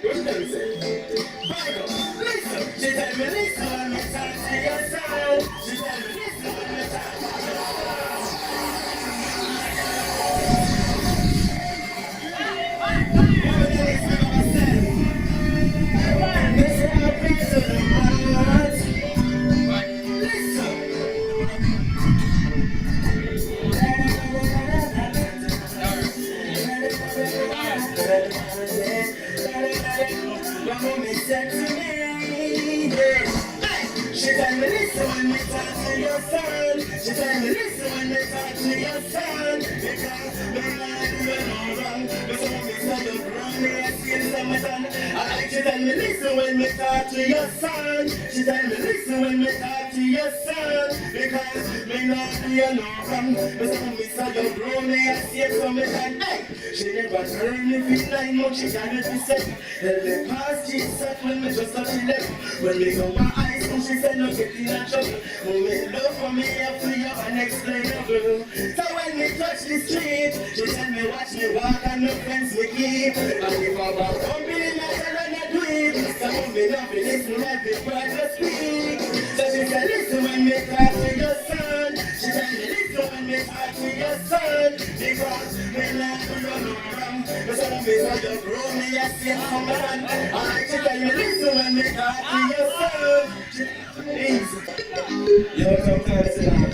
What you tell me say? Bible, listen. She tell me listen when me talk to your son. She tell me listen when me talk to your son. Me say I pray to the Lord. Listen. Your mommy said to me, yeah. Hey, she tell me listen when we talk to your son. She tell me listen when we talk to your son. Because me not do no wrong. But some of me say you grown, me I see some of done. I like she tell me listen when we talk to your son. She tell me listen when we talk to your son. Because me not do no wrong. But some of me say you grown, me I see some of done. Hey, she never turned me feel like much. She got it to say. Tell me past Jesus when me just touch the left. When me go my eyes, and she said no get in a trouble. When me love for me, I feel you unexplainable. So when me touch the street, she tell me watch me walk and no friends we keep. And if I walk don't believe me, tell her not do it. Some of me love me listen every word you speak. So she said listen when me talk to your son. She tell me listen when me talk to your son. Because me not do you no wrong. But some of me say you grow me, I see some man. I like to tell you listen when me talk to your son. Yo, sometimes it's not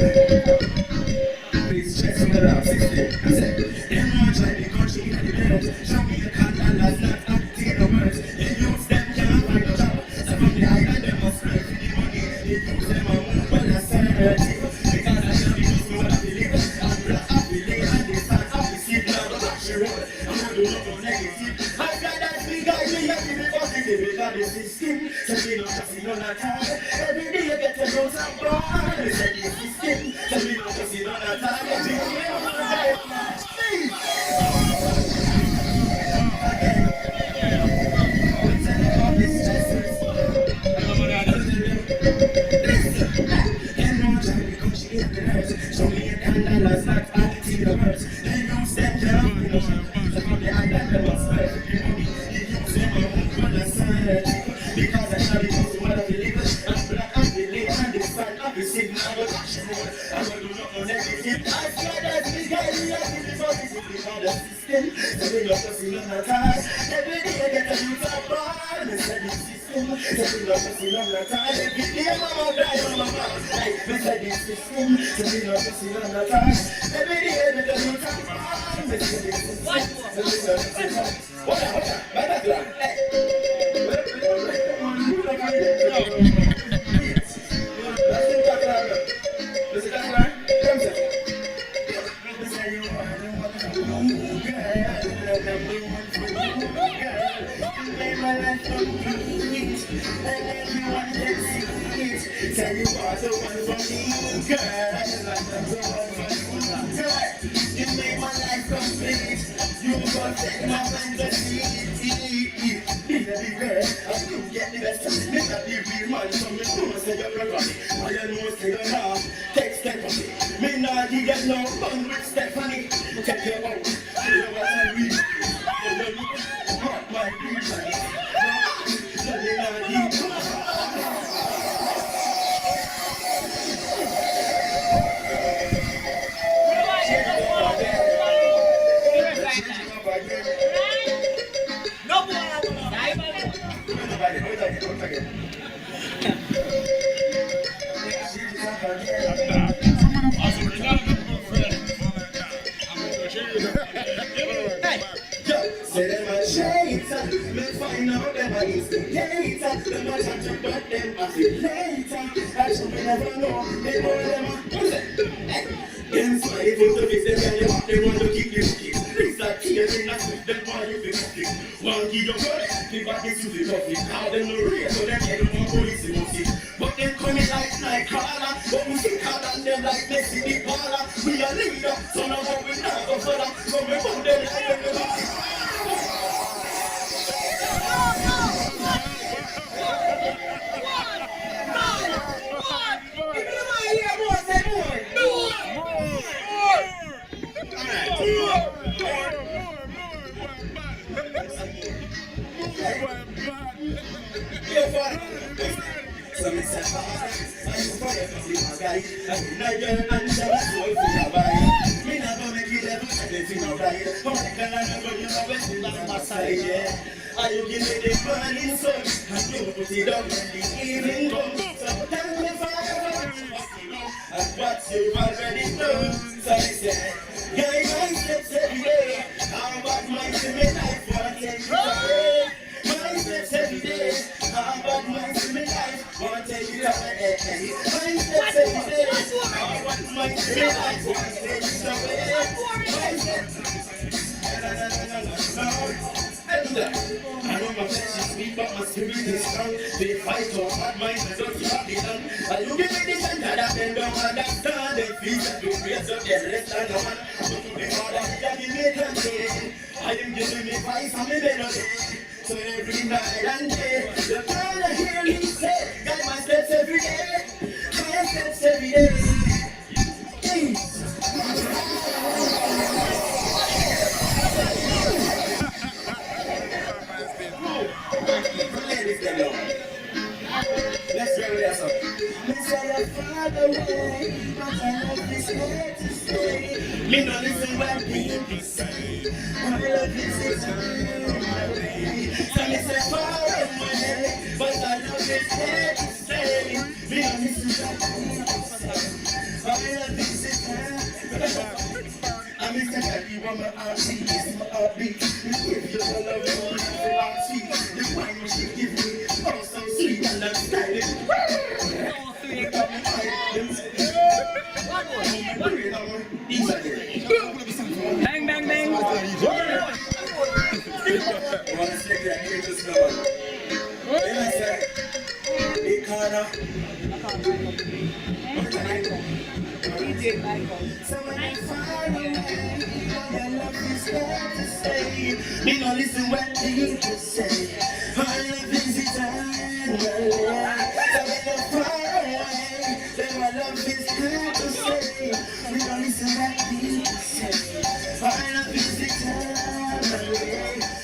please stress me out, 16. I said, them want try the country in the bed. Show me the cat and that's not acting the words. They use them can't find a job. So from the island they must cry for the money. They use them a move when I say because I shall be just what I believe. I'm black, I believe, and they start up the seed. Now the back she roll. I'm not doing no negative. I've got that big guy, you have to be positive. Because this is skin, so we don't just see none at all. Every day you get to know some ball. They say this is skin, so we don't just see none at all. So me and Canada's not acting the words. They use them down, you know. So from the island they must fight for the money. They use them on the side. Because I shall be used to what I believe. I'm black, I believe, and the sun, I be sick, now I'm I'm gonna do nothing negative. I swear that this guy, we are in the positive because the system. So we don't just see none at all. Every day I get a new top bar. They say the system. So we don't just see none at all. Every day I'm on die on my back. They say the system. So we don't just see none at all. Every day I get a new top bar. They say the system. So we don't just see none. What up? What up? Hey. Tell you are the one for me, girl. You made my life complete. You protect my fantasy. Baby girl, I do get the best. Make a the real man, so me know say you're brother. I know say you're not. Take Stephanie. Me not get no fun with Stephanie. Take your own. You know what I read. My people. Say them a traitor, me find out them a instigator. Them a chat to but them a feel later. Actually me never know, they know them a who's it? Them smile for to fix them and you want them want to keep them kids. Things like tears in a sweet, them want you to cooking. One give your blood, the back is to the coffee. How them no real, so them get them on police in the but them coming like Nightcrawler. But we think harder than them like Messi the baller. We a leader, so now we not go further. So we put them like them. More. So me say, I'm forever be my guy. I'm not your answer, that's all for your vibe. Me not gonna make you level, and if you know right. Come on, girl, I'm gonna you know best on my side, yeah. And you give me the burning sun, and you put it up when the evening comes. So tell me forever, and what you've already done. So me say, guy, my steps every day. How about my swimming life, wanna take it away. My steps every day. How about my swimming life, wanna take it away. My steps every day. How about my swimming life, wanna take it away. My steps. I know my flesh is weak, but my spirit is strong. They fight for hard minds and don't give up the done. And you give me the center that they don't understand. They feel that you raise up their rest and no one. Looking me harder, that you make them say. I am giving me advice on me melody. So every night and day, you're gonna hear me say, got my steps every day. My steps every day. Let's go with that song. Me say I'm far away, but I love is here to stay. Me no listen when people say, my love is eternal. So me say far away, but I love is here to stay. Me no listen when people say, my love is eternal. I miss the guy you want my heartbeat, it's my heartbeat. If you don't love me, you feel like sweet. The wine you should give me, oh so sweet and I'm stylish. Bang, bang, bang. DJ Michael. So when I far away, your love is there to stay. Me no listen what people say. My love is eternal. So when you're far away, then my love is there to stay. Me no listen what people say. My love is eternal.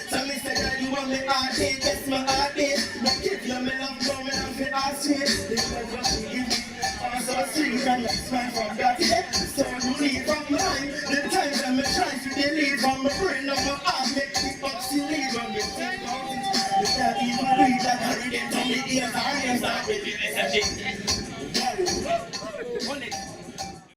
So me say that you want me heartbeat, that's my heartbeat. Me give you my love, but me love it all sweet. This love what you give me. So sweet and like smile from God. So you leave from mine. The times that me try to delete from my brain of my heart, make me obsolete when me think about it. You can't even read that I read it from the ears. I am start with the message.